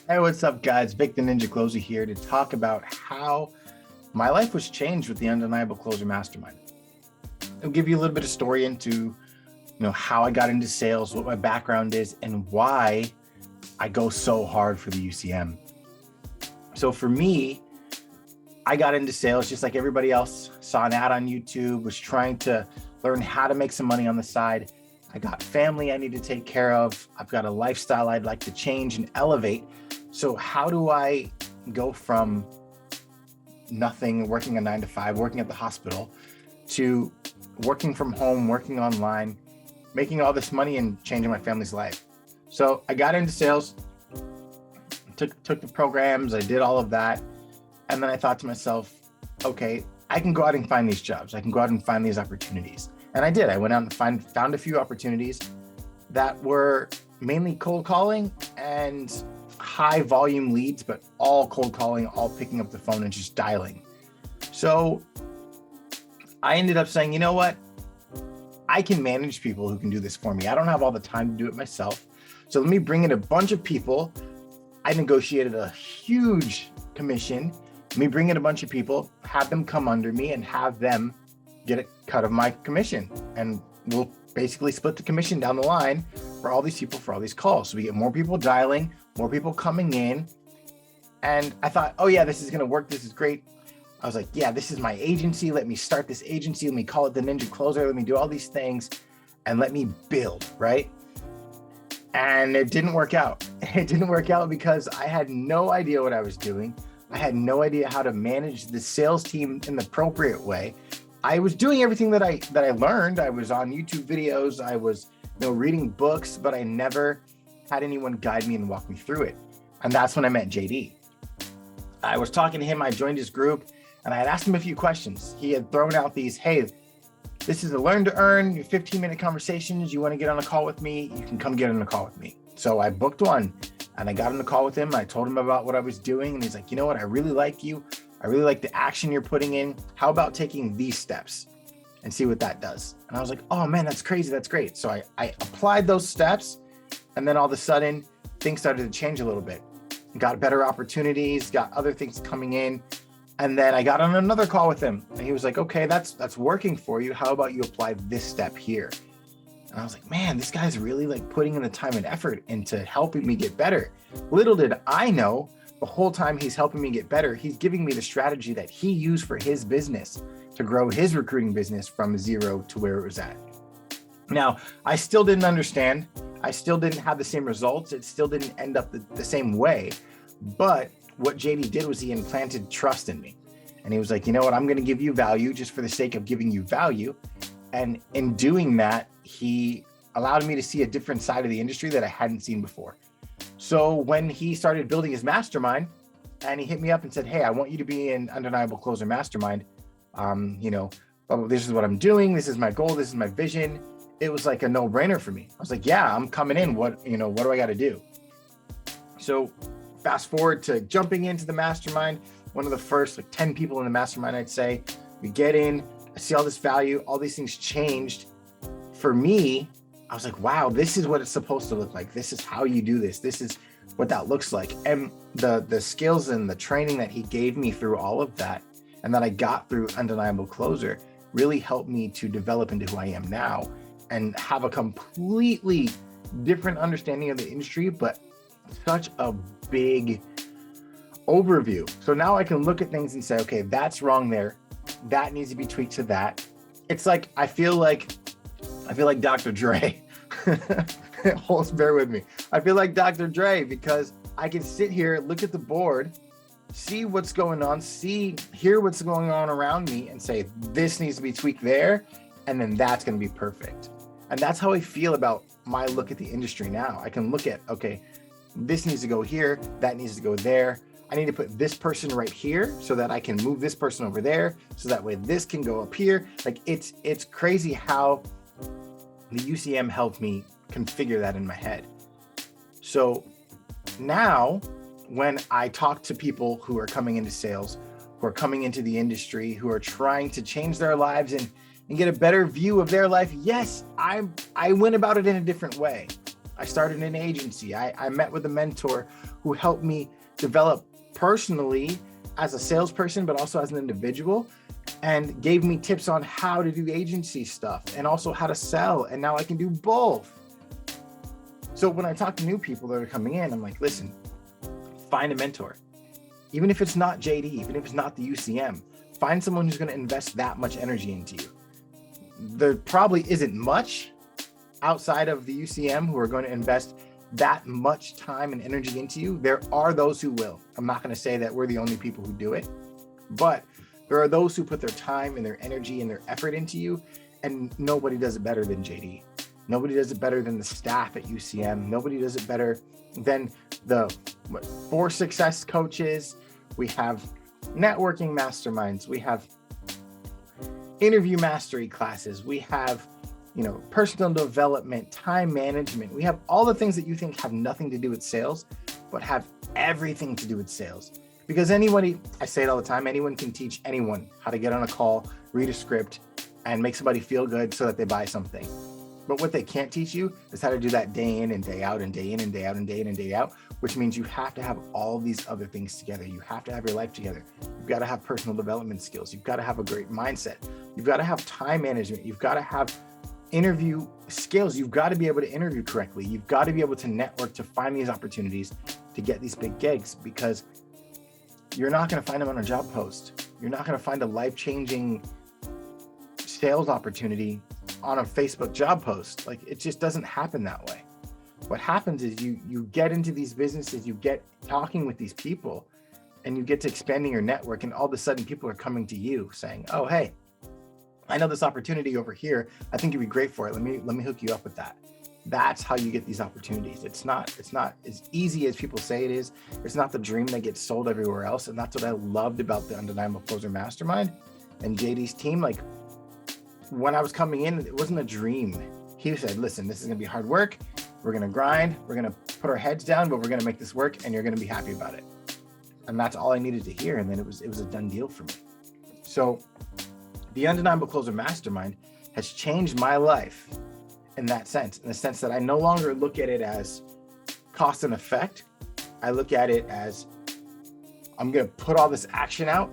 Hey, what's up, guys? Vic the Ninja Closer here to talk about how my life was changed with the Undeniable Closer Mastermind. I'll give you a little bit of story into, how I got into sales, what my background is, and why I go so hard for the UCM. So for me, I got into sales just like everybody else. Saw an ad on YouTube, was trying to learn how to make some money on the side. I got family I need to take care of. I've got a lifestyle I'd like to change and elevate. So how do I go from nothing, working a 9 to 5, working at the hospital, to working from home, working online, making all this money and changing my family's life? So I got into sales, took the programs, I did all of that. And then I thought to myself, okay, I can go out and find these jobs. I can go out and find these opportunities. And I did. I went out and found a few opportunities that were mainly cold calling and high volume leads, but all cold calling, all picking up the phone and just dialing. So I ended up saying, you know what? I can manage people who can do this for me. I don't have all the time to do it myself. So let me bring in a bunch of people. I negotiated a huge commission. Let me bring in a bunch of people, have them come under me and have them get a cut of my commission. And we'll basically split the commission down the line for all these people, for all these calls. So we get more people dialing, more people coming in. And I thought, oh yeah, this is gonna work. This is great. I was like, yeah, this is my agency. Let me start this agency. Let me call it the Ninja Closer. Let me do all these things and let me build, right? And it didn't work out. It didn't work out because I had no idea what I was doing. I had no idea how to manage the sales team in the appropriate way. I was doing everything that I learned. I was on YouTube videos. I was, reading books, but I never had anyone guide me and walk me through it. And that's when I met JD. I was talking to him. I joined his group and I had asked him a few questions. He had thrown out these, hey, this is a learn to earn 15-minute conversations. You want to get on a call with me? You can come get on a call with me. So I booked one and I got on the call with him. I told him about what I was doing. And he's like, you know what? I really like you. I really like the action you're putting in. How about taking these steps and see what that does? And I was like, oh man, that's crazy. That's great. So I applied those steps. And then all of a sudden things started to change a little bit. Got better opportunities, got other things coming in. And then I got on another call with him and he was like, okay, that's working for you. How about you apply this step here? And I was like, man, this guy's really like putting in the time and effort into helping me get better. Little did I know, the whole time he's helping me get better, he's giving me the strategy that he used for his business to grow his recruiting business from 0 to where it was at. Now, I still didn't understand. I still didn't have the same results. It still didn't end up the same way. But what JD did was he implanted trust in me. And he was like, you know what, I'm going to give you value just for the sake of giving you value. And in doing that, he allowed me to see a different side of the industry that I hadn't seen before. So when he started building his mastermind and he hit me up and said, hey, I want you to be in Undeniable Closer Mastermind. This is what I'm doing. This is my goal. This is my vision. It was like a no-brainer for me. I was like, yeah, I'm coming in. What do I got to do? So fast forward to jumping into the mastermind, one of the first 10 people in the mastermind, I'd say. We get in, I see all this value, all these things changed. For me, I was like, wow, this is what it's supposed to look like. This is how you do this. This is what that looks like. And the skills and the training that he gave me through all of that and that I got through Undeniable Closer really helped me to develop into who I am now and have a completely different understanding of the industry, but such a big overview. So now I can look at things and say, okay, that's wrong there. That needs to be tweaked to that. It's like, I feel like Dr. Dre. Bear with me. I feel like Dr. Dre because I can sit here, look at the board, see what's going on, hear what's going on around me and say, this needs to be tweaked there. And then that's going to be perfect. And that's how I feel about my look at the industry now. I can look at, okay, this needs to go here. That needs to go there. I need to put this person right here so that I can move this person over there. So that way this can go up here. Like it's crazy how the UCM helped me configure that in my head. So now when I talk to people who are coming into sales, who are coming into the industry, who are trying to change their lives and get a better view of their life, yes, I went about it in a different way. I started an agency. I met with a mentor who helped me develop personally as a salesperson, but also as an individual, and gave me tips on how to do agency stuff and also how to sell. And now I can do both. So when I talk to new people that are coming in, I'm like, listen, find a mentor. Even if it's not JD, even if it's not the UCM, find someone who's going to invest that much energy into you. There probably isn't much outside of the UCM who are going to invest that much time and energy into you. There are those who will. I'm not going to say that we're the only people who do it, but there are those who put their time and their energy and their effort into you, and nobody does it better than JD. Nobody does it better than the staff at UCM. Nobody does it better than the 4 success coaches. We have networking masterminds. We have interview mastery classes. We have, personal development, time management. We have all the things that you think have nothing to do with sales, but have everything to do with sales. Because anybody, I say it all the time, anyone can teach anyone how to get on a call, read a script, and make somebody feel good so that they buy something. But what they can't teach you is how to do that day in and day out and day in and day out and day in and day out, which means you have to have all these other things together. You have to have your life together. You've got to have personal development skills. You've got to have a great mindset. You've got to have time management. You've got to have interview skills. You've got to be able to interview correctly. You've got to be able to network to find these opportunities to get these big gigs, because you're not going to find them on a job post. You're not going to find a life-changing sales opportunity on a Facebook job post. Like, it just doesn't happen that way. What happens is you get into these businesses, you get talking with these people, and you get to expanding your network, and all of a sudden people are coming to you saying, oh, hey, I know this opportunity over here. I think you'd be great for it. Let me hook you up with that. That's how you get these opportunities. It's not as easy as people say it is. It's not the dream that gets sold everywhere else. And that's what I loved about the Undeniable Closer Mastermind and JD's team. Like, when I was coming in, it wasn't a dream. He said, listen, this is going to be hard work. We're going to grind. We're going to put our heads down, but we're going to make this work, and you're going to be happy about it. And that's all I needed to hear. And then it was a done deal for me. So the Undeniable Closer Mastermind has changed my life in that sense, in the sense that I no longer look at it as cost and effect. I look at it as, I'm going to put all this action out,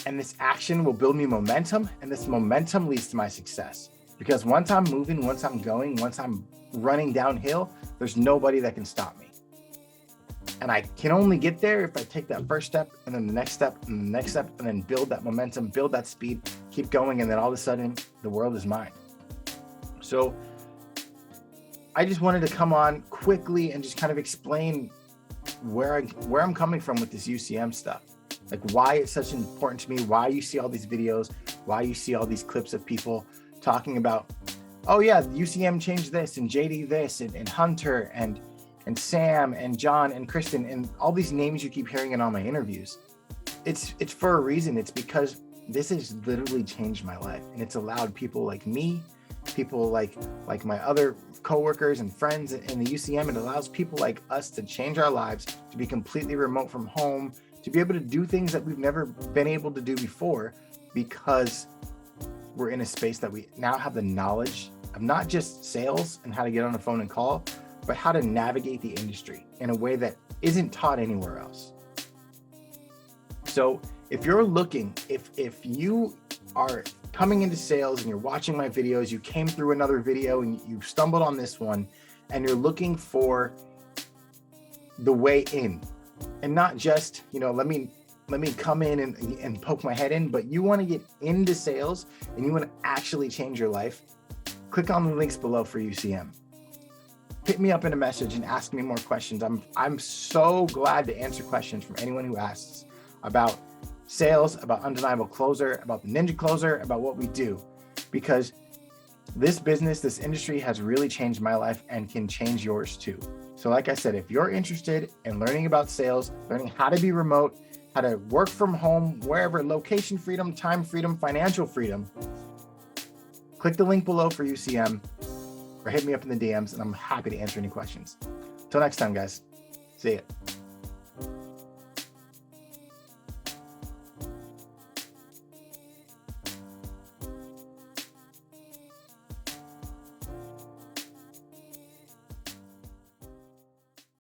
and this action will build me momentum, and this momentum leads to my success. Because once I'm moving, once I'm going, once I'm running downhill, there's nobody that can stop me. And I can only get there if I take that first step, and then the next step, and the next step, and then build that momentum, build that speed, keep going, and then all of a sudden, the world is mine. So I just wanted to come on quickly and just kind of explain where I'm coming from with this UCM stuff. Like, why it's such important to me, why you see all these videos, why you see all these clips of people talking about, oh yeah, UCM changed this, and JD this, and Hunter, and Sam, and John, and Kristen, and all these names you keep hearing in all my interviews. It's for a reason. It's because this has literally changed my life, and it's allowed people like me, people like my other coworkers and friends in the UCM. It allows people like us to change our lives, to be completely remote from home, to be able to do things that we've never been able to do before, because we're in a space that we now have the knowledge of not just sales and how to get on the phone and call, but how to navigate the industry in a way that isn't taught anywhere else. So if you're looking, if you are coming into sales and you're watching my videos, you came through another video and you stumbled on this one, and you're looking for the way in, and not just, let me come in and poke my head in, but you want to get into sales and you want to actually change your life, click on the links below for UCM. Hit me up in a message and ask me more questions. I'm so glad to answer questions from anyone who asks about sales, about Undeniable Closer, about the Ninja Closer, about what we do, because this business, this industry has really changed my life and can change yours too. So like I said, if you're interested in learning about sales, learning how to be remote, how to work from home, wherever, location freedom, time freedom, financial freedom, click the link below for UCM or hit me up in the DMs, and I'm happy to answer any questions. Till next time, guys. See ya.